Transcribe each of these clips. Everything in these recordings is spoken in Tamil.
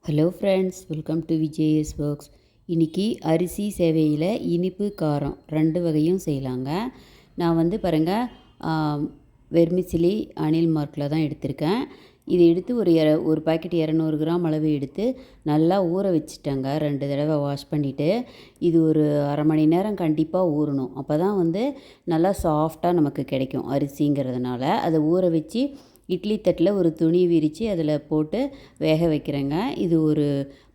Hello friends, welcome to VJS works. இன்றைக்கி அரிசி சேவையில் இனிப்பு காரம் 2 வகையும் செய்யலாங்க. நான் வந்து பாருங்கள், வெர்மிசிலி அணில் மார்க்கில் தான் எடுத்திருக்கேன். இது எடுத்து ஒரு பாக்கெட் 200 கிராம் அளவு எடுத்து நல்லா ஊற வச்சுட்டேங்க. 2 தடவை வாஷ் பண்ணிவிட்டு. இது ஒரு அரை மணி நேரம் கண்டிப்பாக ஊறணும். அப்போ தான் வந்து நல்லா சாஃப்டாக நமக்கு கிடைக்கும் அரிசிங்கிறதுனால. அதை ஊற வச்சு இட்லி தட்டில் ஒரு துணி விரித்து அதில் போட்டு வேக வைக்கிறேங்க. இது ஒரு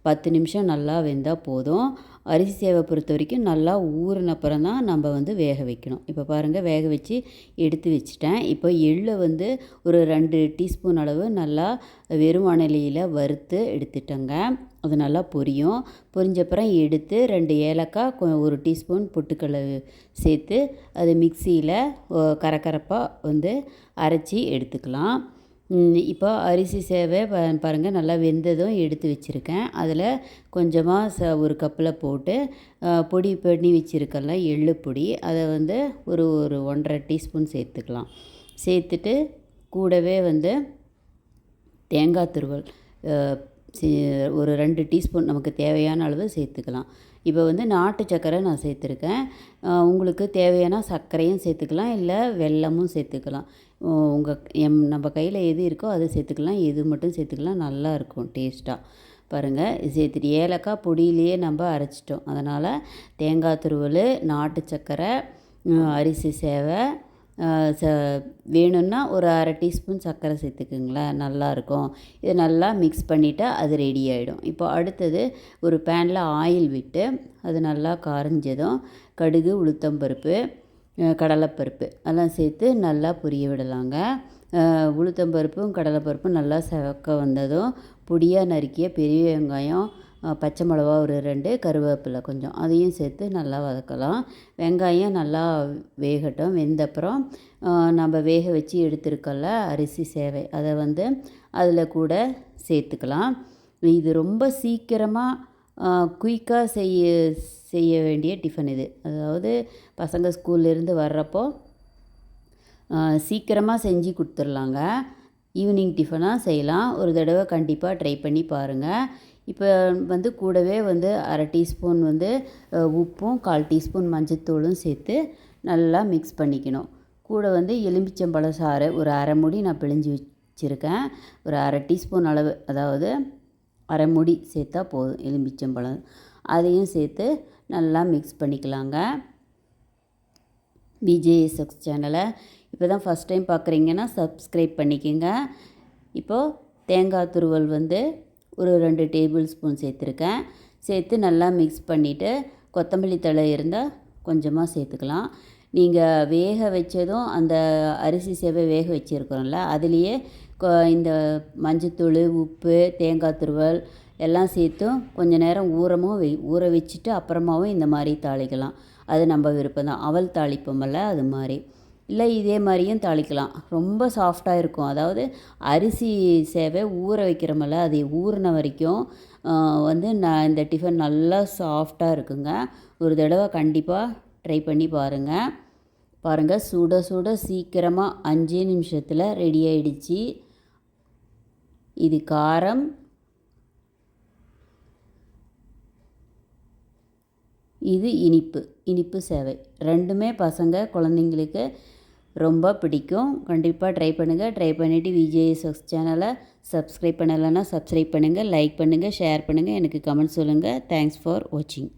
10 நிமிஷம் நல்லா வெந்தால் போதும். அரிசி சேவை பொறுத்த வரைக்கும் நல்லா ஊறின அப்புறம் தான் நம்ம வந்து வேக வைக்கணும். இப்போ பாருங்கள், வேக வச்சு எடுத்து வச்சுட்டேன். இப்போ எள்ளை வந்து ஒரு 2 டீஸ்பூன் அளவு நல்லா வெறும் வாணலியில் வறுத்து எடுத்துட்டேங்க. அது நல்லா பொரியும். பொரிஞ்சப்புறம் எடுத்து 2 ஏலக்காய், 1 டீஸ்பூன் பொட்டுக்கடலை சேர்த்து அது மிக்சியில் கரகரப்பாக வந்து அரைச்சி எடுத்துக்கலாம். இப்போ அரிசி சேவை பாருங்கள், நல்லா வெந்ததும் எடுத்து வச்சுருக்கேன். அதில் கொஞ்சமாக ஒரு கப்பில் போட்டு பொடி பண்ணி வச்சுருக்கல எள்ளு பொடி, அதை வந்து ஒரு 1.5 டீஸ்பூன் சேர்த்துக்கலாம். சேர்த்துட்டு கூடவே வந்து தேங்காய் துருவல் ஒரு 2 டீஸ்பூன் நமக்கு தேவையான அளவு சேர்த்துக்கலாம். இப்போ வந்து நாட்டு சர்க்கரை நான் சேர்த்துருக்கேன். உங்களுக்கு தேவையான சர்க்கரையும் சேர்த்துக்கலாம், இல்லை வெல்லமும் சேர்த்துக்கலாம். நம்ம கையில் எது இருக்கோ அதை சேர்த்துக்கலாம், எது மட்டும் சேர்த்துக்கலாம். நல்லாயிருக்கும் டேஸ்ட்டாக. பாருங்கள், சேர்த்துட்டு ஏலக்காய் பொடியிலேயே நம்ம அரைச்சிட்டோம். அதனால் தேங்காய் துருவல், நாட்டு சர்க்கரை, அரிசி சேவை, வேணும்னா ஒரு அரை டீஸ்பூன் சர்க்கரை சேர்த்துக்குங்களேன், நல்லாயிருக்கும். இதை நல்லா மிக்ஸ் பண்ணிவிட்டு அது ரெடி ஆகிடும். இப்போ அடுத்தது ஒரு பேனில் ஆயில் விட்டு அது நல்லா காரஞ்சதும் கடுகு, உளுத்தம்பருப்பு, கடலைப்பருப்பு எல்லாம் சேர்த்து நல்லா பொரிய விடலாங்க. உளுத்தம்பருப்பும் கடலைப்பருப்பும் நல்லா செவக்க வந்ததும் பொடியாக நறுக்கிய பெரிய வெங்காயம், பச்சை மிளகா ஒரு 2, கருவேப்பிலை கொஞ்சம், அதையும் சேர்த்து நல்லா வதக்கலாம். வெங்காயம் நல்லா வேகட்டும். வெந்தப்புறம் நம்ம வேக வச்சு எடுத்துருக்கோம்ல அரிசி சேவை, அதை வந்து அதில் கூட சேர்த்துக்கலாம். இது ரொம்ப சீக்கிரமாக குயிக்காக செய்ய வேண்டிய டிஃபன் இது. அதாவது பசங்க ஸ்கூல்லேருந்து வர்றப்போ சீக்கிரமாக செஞ்சு கொடுத்துர்லாங்க. ஈவினிங் டிஃபனாக செய்யலாம். ஒரு தடவை கண்டிப்பாக ட்ரை பண்ணி பாருங்கள். இப்போ வந்து கூடவே வந்து அரை டீஸ்பூன் வந்து உப்பும், 1/4 டீஸ்பூன் மஞ்சத்தூளும் சேர்த்து நல்லா மிக்ஸ் பண்ணிக்கணும். கூட வந்து எலுமிச்சம்பழ சாறு ஒரு அரை மூடி நான் பிழிஞ்சு வச்சுருக்கேன். ஒரு அரை டீஸ்பூன் அளவு, அதாவது அரை மூடி சேர்த்தா போதும் எலுமிச்சம்பழம். அதையும் சேர்த்து நல்லா மிக்ஸ் பண்ணிக்கலாங்க. விஜேஎஸ் ஒர்க்ஸ் சேனலை இப்போ தான் ஃபஸ்ட் டைம் பார்க்குறீங்கன்னா சப்ஸ்கிரைப் பண்ணிக்கோங்க. இப்போது தேங்காய் துருவல் வந்து ஒரு 2 டேபிள் ஸ்பூன் சேர்த்துருக்கேன். சேர்த்து நல்லா மிக்ஸ் பண்ணிவிட்டு கொத்தமல்லி தழை இருந்தால் கொஞ்சமாக சேர்த்துக்கலாம். நீங்கள் வேக வச்சதும் அந்த அரிசி சேவை வேக வச்சுருக்கிறோம்ல, அதுலேயே இந்த மஞ்சத்தூள், உப்பு, தேங்காய் துருவல் எல்லாம் சேர்த்தும் கொஞ்சம் நேரம் ஊற வச்சுட்டு அப்புறமாவும் இந்த மாதிரி தாளிக்கலாம். அது நம்ம விருப்பம் தான். அவல் தாளிப்போம்ல, அது மாதிரி இல்லை இதே மாதிரியும் தாளிக்கலாம். ரொம்ப சாஃப்டாக இருக்கும். அதாவது அரிசி சேவை ஊற வைக்கிறோமல்ல, அது ஊறின வரைக்கும் வந்து இந்த டிஃபன் நல்லா சாஃப்டாக இருக்குங்க. ஒரு தடவை கண்டிப்பாக ட்ரை பண்ணி பாருங்கள். சுட சுட சீக்கிரமாக 5 நிமிஷத்தில் ரெடி ஆகிடுச்சு. இது காரம், இது இனிப்பு சேவை. 2மே பசங்க குழந்தைங்களுக்கு ரொம்ப பிடிக்கும். கண்டிப்பாக ட்ரை பண்ணுங்கள். ட்ரை பண்ணிவிட்டு விஜேஎஸ் ஒர்க்ஸ் சேனலை சப்ஸ்கிரைப் பண்ணலைன்னா சப்ஸ்கிரைப் பண்ணுங்கள், லைக் பண்ணுங்கள், ஷேர் பண்ணுங்கள், எனக்கு கமெண்ட் சொல்லுங்கள். தேங்க்ஸ் ஃபார் வாட்சிங்.